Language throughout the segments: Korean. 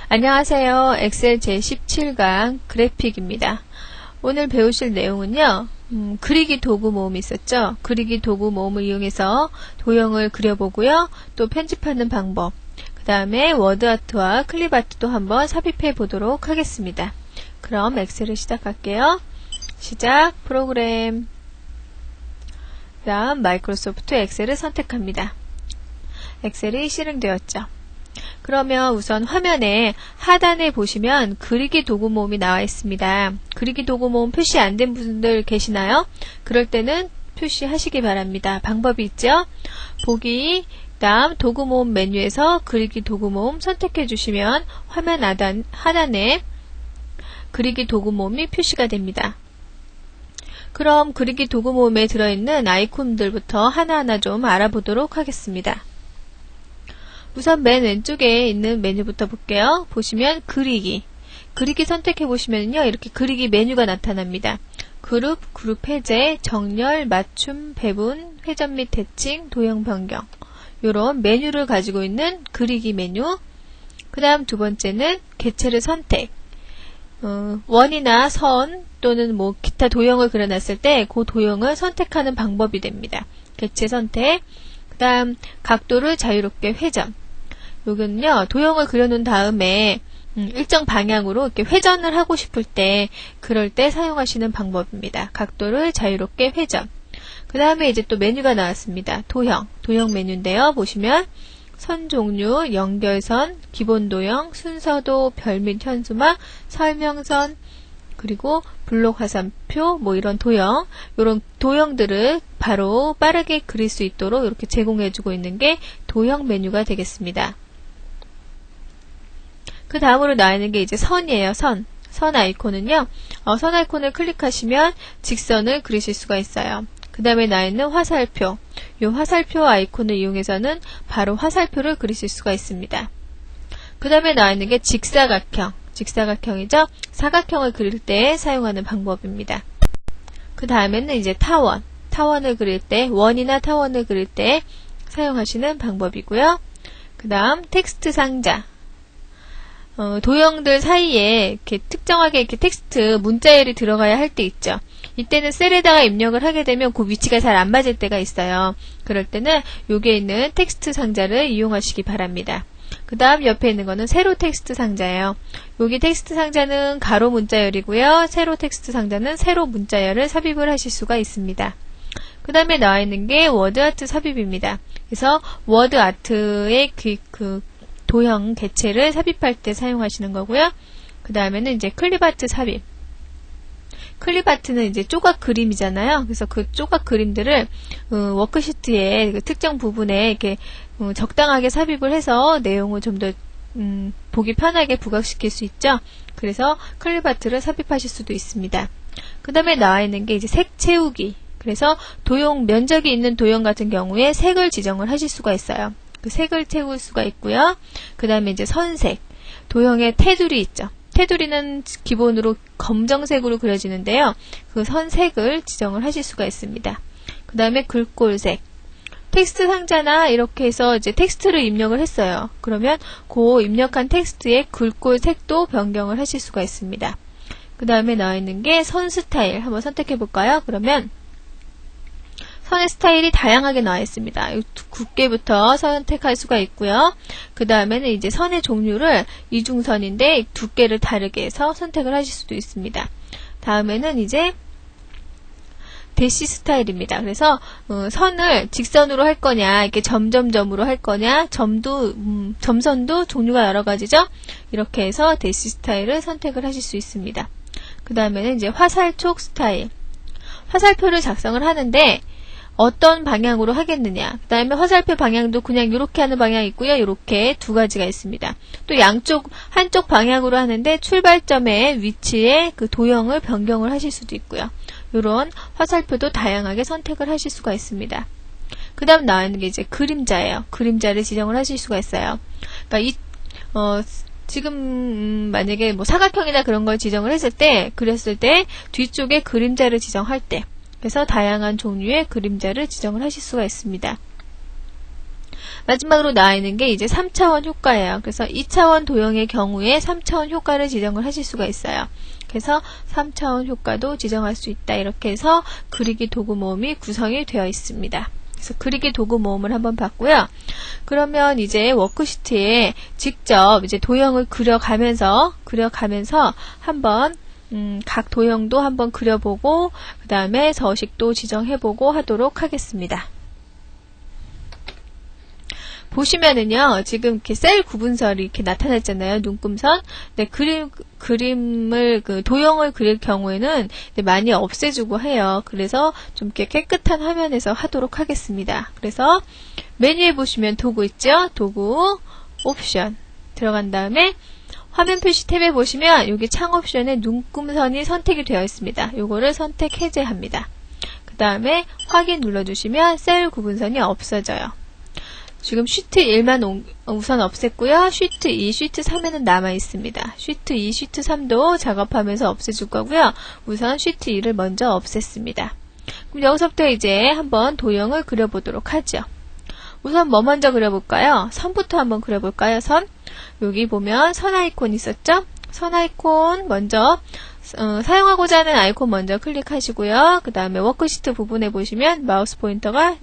안녕하세요. 엑셀 제17강 그래픽입니다. 오늘 배우실 내용은요. 그리기 도구 모음이 있었죠. 그리기 도구 모음을 이용해서 도형을 그려보고요. 또 편집하는 방법, 그 다음에 워드아트와 클립아트도 한번 삽입해 보도록 하겠습니다. 그럼 엑셀을 시작할게요. 시작, 프로그램, 그 다음 마이크로소프트 엑셀을 선택합니다. 엑셀이 실행되었죠. 그러면 우선 화면에 하단에 보시면 그리기 도구 모음이 나와 있습니다. 그리기 도구 모음 표시 안 된 분들 계시나요? 그럴 때는 표시하시기 바랍니다. 방법이 있죠? 보기, 다음 도구 모음 메뉴에서 그리기 도구 모음 선택해 주시면 화면 하단에 그리기 도구 모음이 표시가 됩니다. 그럼 그리기 도구 모음에 들어있는 아이콘들부터 하나하나 좀 알아보도록 하겠습니다. 우선 맨 왼쪽에 있는 메뉴부터 볼게요. 보시면 그리기 선택해 보시면요, 이렇게 그리기 메뉴가 나타납니다. 그룹 해제, 정렬, 맞춤, 배분, 회전 및 대칭, 도형 변경, 요런 메뉴를 가지고 있는 그리기 메뉴. 그 다음 두 번째는 개체를 선택, 원이나 선 또는 뭐 기타 도형을 그려놨을 때 그 도형을 선택하는 방법이 됩니다. 개체 선택. 그 다음 각도를 자유롭게 회전. 요거는요, 도형을 그려놓은 다음에 일정 방향으로 이렇게 회전을 하고 싶을 때, 그럴 때 사용하시는 방법입니다. 각도를 자유롭게 회전. 그 다음에 이제 또 메뉴가 나왔습니다. 도형 메뉴인데요. 보시면 선 종류, 연결선, 기본 도형, 순서도, 별 및 현수막, 설명선, 그리고 블록 화살표, 뭐 이런 도형, 이런 도형들을 바로 빠르게 그릴 수 있도록 이렇게 제공해주고 있는 게 도형 메뉴가 되겠습니다. 그 다음으로 나와 있는 게 이제 선이에요. 선 아이콘은요, 선 아이콘을 클릭하시면 직선을 그리실 수가 있어요. 그 다음에 나와 있는 화살표, 이 화살표 아이콘을 이용해서는 바로 화살표를 그리실 수가 있습니다. 그 다음에 나와 있는 게 직사각형이죠. 사각형을 그릴 때 사용하는 방법입니다. 그 다음에는 이제 타원을 그릴 때, 원이나 타원을 그릴 때 사용하시는 방법이고요. 그 다음 텍스트 상자, 도형들 사이에 이렇게 특정하게 이렇게 텍스트 문자열이 들어가야 할 때 있죠. 이때는 셀에다가 입력을 하게 되면 그 위치가 잘 안 맞을 때가 있어요. 그럴 때는 여기에 있는 텍스트 상자를 이용하시기 바랍니다. 그 다음 옆에 있는 거는 세로 텍스트 상자예요. 여기 텍스트 상자는 가로 문자열이고요. 세로 텍스트 상자는 세로 문자열을 삽입을 하실 수가 있습니다. 그 다음에 나와 있는 게 워드아트 삽입입니다. 그래서 워드아트의 그 도형 개체를 삽입할 때 사용하시는 거고요. 그 다음에는 이제 클립아트 삽입. 클립아트는 이제 조각 그림이잖아요. 그래서 그 조각 그림들을 워크시트의 그 특정 부분에 이렇게 적당하게 삽입을 해서 내용을 좀 더 보기 편하게 부각시킬 수 있죠. 그래서 클립아트를 삽입하실 수도 있습니다. 그 다음에 나와 있는 게 이제 색 채우기. 그래서 도형 면적이 있는 도형 같은 경우에 색을 지정을 하실 수가 있어요. 그 색을 채울 수가 있고요. 그 다음에 이제 선색, 도형의 테두리 있죠. 테두리는 기본으로 검정색으로 그려지는데요. 그 선색을 지정을 하실 수가 있습니다. 그 다음에 글꼴색, 텍스트 상자나 이렇게 해서 이제 텍스트를 입력을 했어요. 그러면 그 입력한 텍스트의 글꼴색도 변경을 하실 수가 있습니다. 그 다음에 나와 있는 게 선 스타일, 한번 선택해 볼까요? 그러면 선의 스타일이 다양하게 나와 있습니다. 굵게부터 선택할 수가 있고요. 그 다음에는 이제 선의 종류를 이중선인데 두께를 다르게 해서 선택을 하실 수도 있습니다. 다음에는 이제 대시 스타일입니다. 그래서 선을 직선으로 할 거냐, 이렇게 점점점으로 할 거냐, 점선도 종류가 여러 가지죠. 이렇게 해서 대시 스타일을 선택을 하실 수 있습니다. 그 다음에는 이제 화살촉 스타일. 화살표를 작성을 하는데 어떤 방향으로 하겠느냐. 그 다음에 화살표 방향도 그냥 이렇게 하는 방향이 있고요. 이렇게 두 가지가 있습니다. 또 한쪽 방향으로 하는데 출발점의 위치에 그 도형을 변경을 하실 수도 있고요. 이런 화살표도 다양하게 선택을 하실 수가 있습니다. 그 다음 나와 있는 게 이제 그림자예요. 그림자를 지정을 하실 수가 있어요. 그러니까 지금 만약에 뭐 사각형이나 그런 걸 지정을 그렸을 때 뒤쪽에 그림자를 지정할 때, 그래서 다양한 종류의 그림자를 지정을 하실 수가 있습니다. 마지막으로 나와 있는 게 이제 3차원 효과예요. 그래서 2차원 도형의 경우에 3차원 효과를 지정을 하실 수가 있어요. 그래서 3차원 효과도 지정할 수 있다. 이렇게 해서 그리기 도구 모음이 구성이 되어 있습니다. 그래서 그리기 도구 모음을 한번 봤고요. 그러면 이제 워크시트에 직접 이제 도형을 그려가면서 한번 각 도형도 한번 그려보고 그 다음에 서식도 지정해보고 하도록 하겠습니다. 보시면은요, 지금 이렇게 셀 구분설이 이렇게 나타났잖아요. 눈금선. 네, 그림을, 도형을 그릴 경우에는 많이 없애주고 해요. 그래서 좀 이렇게 깨끗한 화면에서 하도록 하겠습니다. 그래서 메뉴에 보시면 도구 있죠? 도구, 옵션. 들어간 다음에 화면 표시 탭에 보시면 여기 창 옵션에 눈금선이 선택이 되어 있습니다. 요거를 선택 해제합니다. 그 다음에 확인 눌러주시면 셀 구분선이 없어져요. 지금 쉬트 1만 우선 없앴고요. 쉬트 2, 쉬트 3에는 남아있습니다. 쉬트 2, 쉬트 3도 작업하면서 없애줄 거고요. 우선 쉬트 2를 먼저 없앴습니다. 그럼 여기서부터 이제 한번 도형을 그려보도록 하죠. 우선 뭐 먼저 그려볼까요? 선부터 한번 그려볼까요? 선. 여기 보면 선 아이콘 있었죠? 선 아이콘 먼저 사용하고자 하는 아이콘 먼저 클릭하시고요. 그 다음에 워크시트 부분에 보시면 마우스 포인터가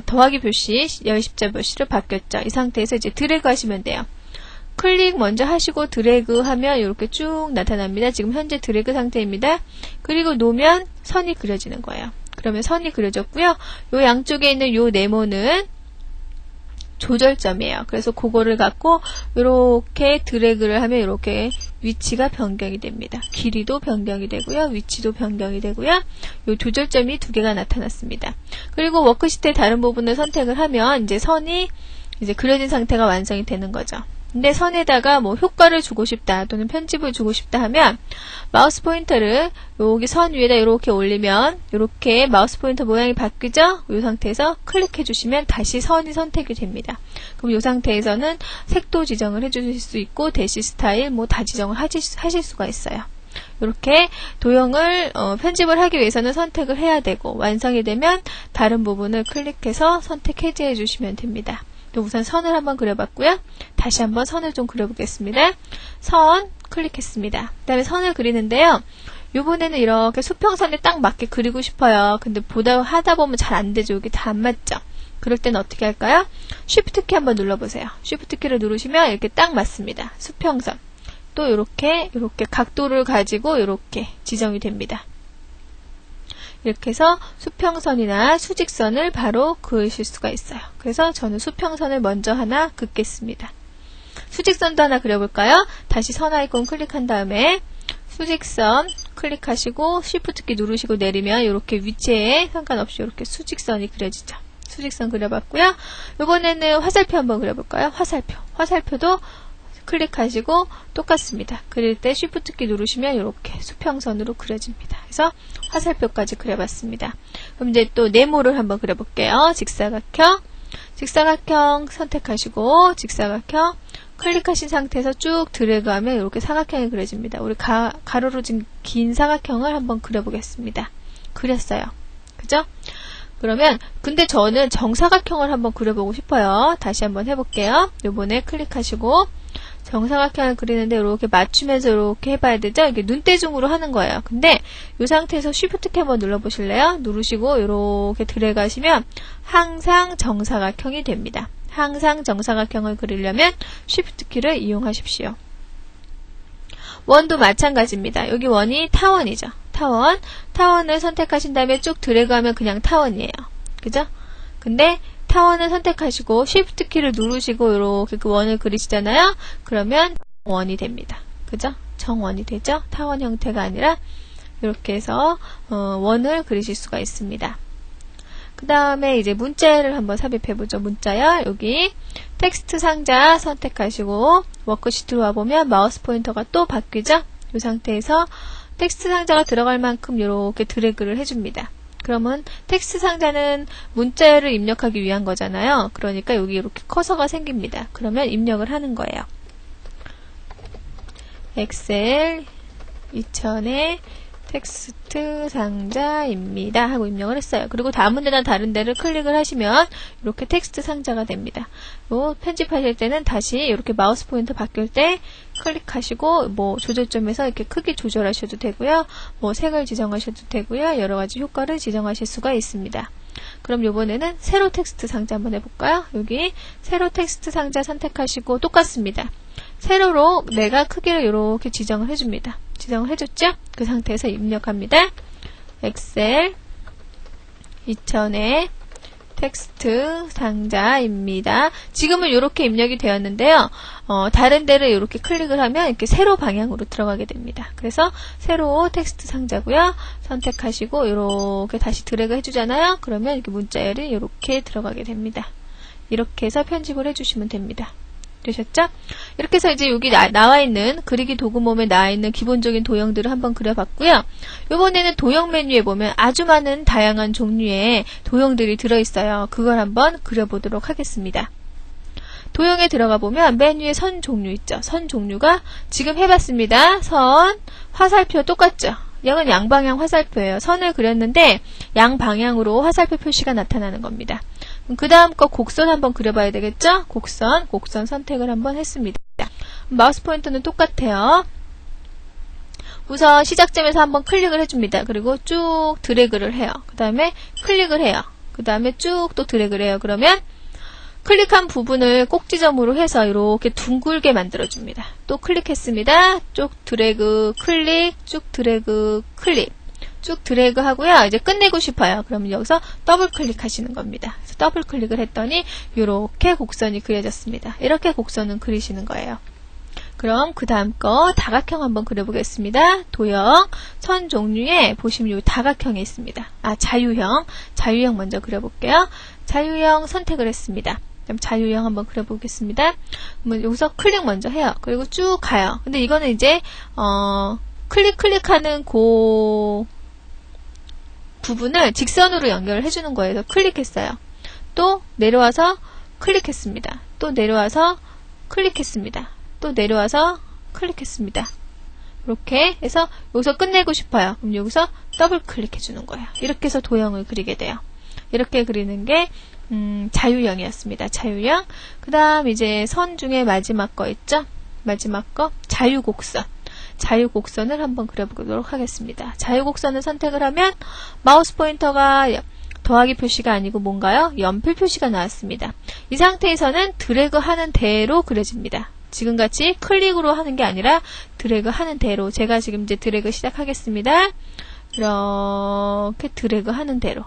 더하기 표시, 열십자 표시로 바뀌었죠. 이 상태에서 이제 드래그 하시면 돼요. 클릭 먼저 하시고 드래그 하면 이렇게 쭉 나타납니다. 지금 현재 드래그 상태입니다. 그리고 놓으면 선이 그려지는 거예요. 그러면 선이 그려졌고요. 요 양쪽에 있는 요 네모는 조절점이에요. 그래서 그거를 갖고 이렇게 드래그를 하면 이렇게 위치가 변경이 됩니다. 길이도 변경이 되고요. 위치도 변경이 되고요. 요 조절점이 두 개가 나타났습니다. 그리고 워크시트의 다른 부분을 선택을 하면 이제 선이 이제 그려진 상태가 완성이 되는 거죠. 근데 선에다가 뭐 효과를 주고 싶다 또는 편집을 주고 싶다 하면 마우스 포인터를 여기 선 위에다 이렇게 올리면 이렇게 마우스 포인터 모양이 바뀌죠? 이 상태에서 클릭해 주시면 다시 선이 선택이 됩니다. 그럼 이 상태에서는 색도 지정을 해 주실 수 있고 대시 스타일 뭐 다 지정을 하실 수가 있어요. 이렇게 도형을 편집을 하기 위해서는 선택을 해야 되고 완성이 되면 다른 부분을 클릭해서 선택 해제해 주시면 됩니다. 또 우선 선을 한번 그려봤고요. 다시 한번 선을 좀 그려보겠습니다. 선 클릭했습니다. 그 다음에 선을 그리는데요. 요번에는 이렇게 수평선에 딱 맞게 그리고 싶어요. 근데 하다 보면 잘 안 되죠. 여기 다 안 맞죠. 그럴 때는 어떻게 할까요? 쉬프트 키 한번 눌러보세요. 쉬프트 키를 누르시면 이렇게 딱 맞습니다. 수평선. 또 이렇게 각도를 가지고 이렇게 지정이 됩니다. 이렇게 해서 수평선이나 수직선을 바로 그으실 수가 있어요. 그래서 저는 수평선을 먼저 하나 긋겠습니다. 수직선도 하나 그려볼까요? 다시 선 아이콘 클릭한 다음에 수직선 클릭하시고 Shift 키 누르시고 내리면 이렇게 위치에 상관없이 이렇게 수직선이 그려지죠. 수직선 그려봤고요. 이번에는 화살표 한번 그려볼까요? 화살표도 클릭하시고 똑같습니다. 그릴 때 Shift 키 누르시면 이렇게 수평선으로 그려집니다. 그래서 화살표까지 그려봤습니다. 그럼 이제 또 네모를 한번 그려볼게요. 직사각형 선택하시고 직사각형 클릭하신 상태에서 쭉 드래그하면 이렇게 사각형이 그려집니다. 우리 가로로 긴 사각형을 한번 그려보겠습니다. 그렸어요. 그죠? 그러면 근데 저는 정사각형을 한번 그려보고 싶어요. 다시 한번 해볼게요. 요번에 클릭하시고 정사각형을 그리는데 이렇게 맞추면서 이렇게 해봐야 되죠? 이게 눈대중으로 하는 거예요. 근데 이 상태에서 Shift 키 한번 눌러보실래요? 누르시고 이렇게 드래그 하시면 항상 정사각형이 됩니다. 항상 정사각형을 그리려면 Shift 키를 이용하십시오. 원도 마찬가지입니다. 여기 원이 타원이죠. 타원을 선택하신 다음에 쭉 드래그하면 그냥 타원이에요. 그죠? 근데 타원을 선택하시고 Shift 키를 누르시고 이렇게 그 원을 그리시잖아요. 그러면 원이 됩니다. 그죠? 정원이 되죠? 타원 형태가 아니라 이렇게 해서 원을 그리실 수가 있습니다. 그 다음에 이제 문자열을 한번 삽입해보죠. 문자열 여기 텍스트 상자 선택하시고 워크시트로 와보면 마우스 포인터가 또 바뀌죠? 이 상태에서 텍스트 상자가 들어갈 만큼 이렇게 드래그를 해줍니다. 그러면 텍스트 상자는 문자열을 입력하기 위한 거잖아요. 그러니까 여기 이렇게 커서가 생깁니다. 그러면 입력을 하는 거예요. 엑셀 2000에 텍스트 상자입니다 하고 입력을 했어요. 그리고 다른 데나 다른 데를 클릭을 하시면 이렇게 텍스트 상자가 됩니다. 편집하실 때는 다시 이렇게 마우스 포인터 바뀔 때 클릭하시고 조절점에서 이렇게 크기 조절하셔도 되고요. 색을 지정하셔도 되고요. 여러 가지 효과를 지정하실 수가 있습니다. 그럼 이번에는 세로 텍스트 상자 한번 해볼까요? 여기 세로 텍스트 상자 선택하시고 똑같습니다. 세로로 내가 크기를 이렇게 지정을 해줍니다. 지정을 해줬죠? 그 상태에서 입력합니다. 엑셀 2000의 텍스트 상자입니다. 지금은 이렇게 입력이 되었는데요. 다른 데를 이렇게 클릭을 하면 이렇게 세로 방향으로 들어가게 됩니다. 그래서 세로 텍스트 상자고요. 선택하시고 이렇게 다시 드래그 해주잖아요. 그러면 이렇게 문자열이 이렇게 들어가게 됩니다. 이렇게 해서 편집을 해주시면 됩니다. 되셨죠? 이렇게 해서 이제 여기 나와 있는 그리기 도구몸에 나와 있는 기본적인 도형들을 한번 그려봤고요. 이번에는 도형 메뉴에 보면 아주 많은 다양한 종류의 도형들이 들어있어요. 그걸 한번 그려보도록 하겠습니다. 도형에 들어가 보면 맨 위에 선 종류 있죠. 선 종류가 지금 해봤습니다. 선, 화살표 똑같죠? 이건 양방향 화살표예요. 선을 그렸는데 양방향으로 화살표 표시가 나타나는 겁니다. 그 다음 거 곡선 한번 그려봐야 되겠죠? 곡선 선택을 한번 했습니다. 마우스 포인터는 똑같아요. 우선 시작점에서 한번 클릭을 해줍니다. 그리고 쭉 드래그를 해요. 그 다음에 클릭을 해요. 그 다음에 쭉 또 드래그를 해요. 그러면 클릭한 부분을 꼭지점으로 해서 이렇게 둥글게 만들어줍니다. 또 클릭했습니다. 쭉 드래그, 클릭, 쭉 드래그, 클릭. 쭉 드래그 하고요. 이제 끝내고 싶어요. 그러면 여기서 더블 클릭하시는 겁니다. 그래서 더블 클릭을 했더니 이렇게 곡선이 그려졌습니다. 이렇게 곡선은 그리시는 거예요. 그럼 그 다음 거 다각형 한번 그려보겠습니다. 도형, 선 종류에 보시면 이 다각형이 있습니다. 자유형 먼저 그려볼게요. 자유형 선택을 했습니다. 그럼 자유형 한번 그려보겠습니다. 그러면 여기서 클릭 먼저 해요. 그리고 쭉 가요. 근데 이거는 이제 클릭하는 부분을 직선으로 연결을 해주는 거예요. 그래서 클릭했어요. 또 내려와서 클릭했습니다. 또 내려와서 클릭했습니다. 또 내려와서 클릭했습니다. 이렇게 해서 여기서 끝내고 싶어요. 그럼 여기서 더블 클릭해주는 거예요. 이렇게 해서 도형을 그리게 돼요. 이렇게 그리는 게 자유형이었습니다. 자유형. 그 다음 이제 선 중에 마지막 거 있죠? 마지막 거 자유곡선. 자유곡선을 한번 그려보도록 하겠습니다. 자유곡선을 선택을 하면 마우스 포인터가 더하기 표시가 아니고 뭔가요? 연필 표시가 나왔습니다. 이 상태에서는 드래그 하는 대로 그려집니다. 지금같이 클릭으로 하는 게 아니라 드래그 하는 대로. 제가 지금 이제 드래그 시작하겠습니다. 이렇게 드래그 하는 대로.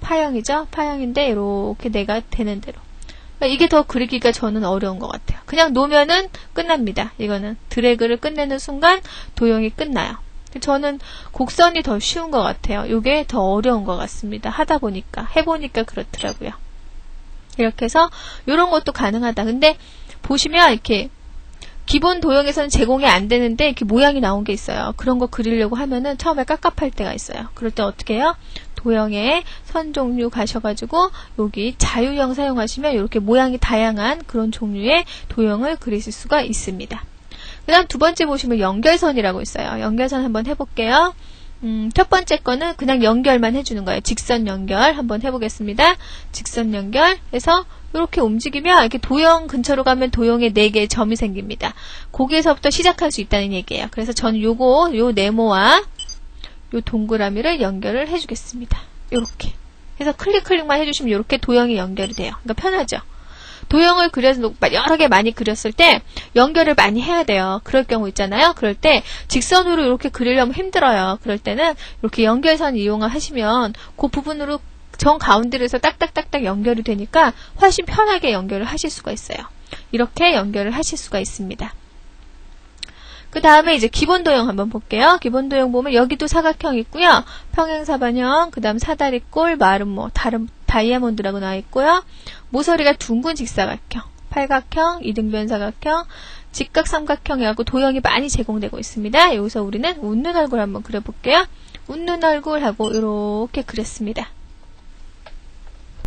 파형이죠? 파형인데 이렇게 내가 되는 대로. 이게 더 그리기가 저는 어려운 것 같아요. 그냥 놓으면은 끝납니다. 이거는 드래그를 끝내는 순간 도형이 끝나요. 저는 곡선이 더 쉬운 것 같아요. 이게 더 어려운 것 같습니다. 하다 보니까, 해보니까 그렇더라고요. 이렇게 해서 이런 것도 가능하다. 근데 보시면 이렇게 기본 도형에서는 제공이 안 되는데 이렇게 모양이 나온 게 있어요. 그런 거 그리려고 하면은 처음에 깝깝할 때가 있어요. 그럴 때 어떻게 해요? 도형에 선 종류 가셔가지고 여기 자유형 사용하시면 이렇게 모양이 다양한 그런 종류의 도형을 그리실 수가 있습니다. 그 다음 두 번째 보시면 연결선이라고 있어요. 연결선 한번 해볼게요. 첫 번째 거는 그냥 연결만 해주는 거예요. 직선 연결 한번 해보겠습니다. 직선 연결해서 이렇게 움직이면 이렇게 도형 근처로 가면 도형에 4개의 점이 생깁니다. 거기에서부터 시작할 수 있다는 얘기예요. 그래서 저는 요 네모와 요 동그라미를 연결을 해주겠습니다. 요렇게 해서 클릭만 해주시면 이렇게 도형이 연결이 돼요. 그러니까 편하죠. 도형을 그려서 여러 개 많이 그렸을 때 연결을 많이 해야 돼요. 그럴 경우 있잖아요. 그럴 때 직선으로 이렇게 그리려면 힘들어요. 그럴 때는 이렇게 연결선 이용을 하시면 그 부분으로 정 가운데로 해서 딱딱딱딱 연결이 되니까 훨씬 편하게 연결을 하실 수가 있어요. 이렇게 연결을 하실 수가 있습니다. 그 다음에 이제 기본 도형 한번 볼게요. 기본 도형 보면 여기도 사각형 있고요. 평행사반형, 그 다음 사다리꼴, 마름모, 다이아몬드라고 나와 있고요. 모서리가 둥근 직사각형, 팔각형, 이등변 사각형, 직각 삼각형이라고 도형이 많이 제공되고 있습니다. 여기서 우리는 웃는 얼굴 한번 그려볼게요. 웃는 얼굴하고 이렇게 그렸습니다.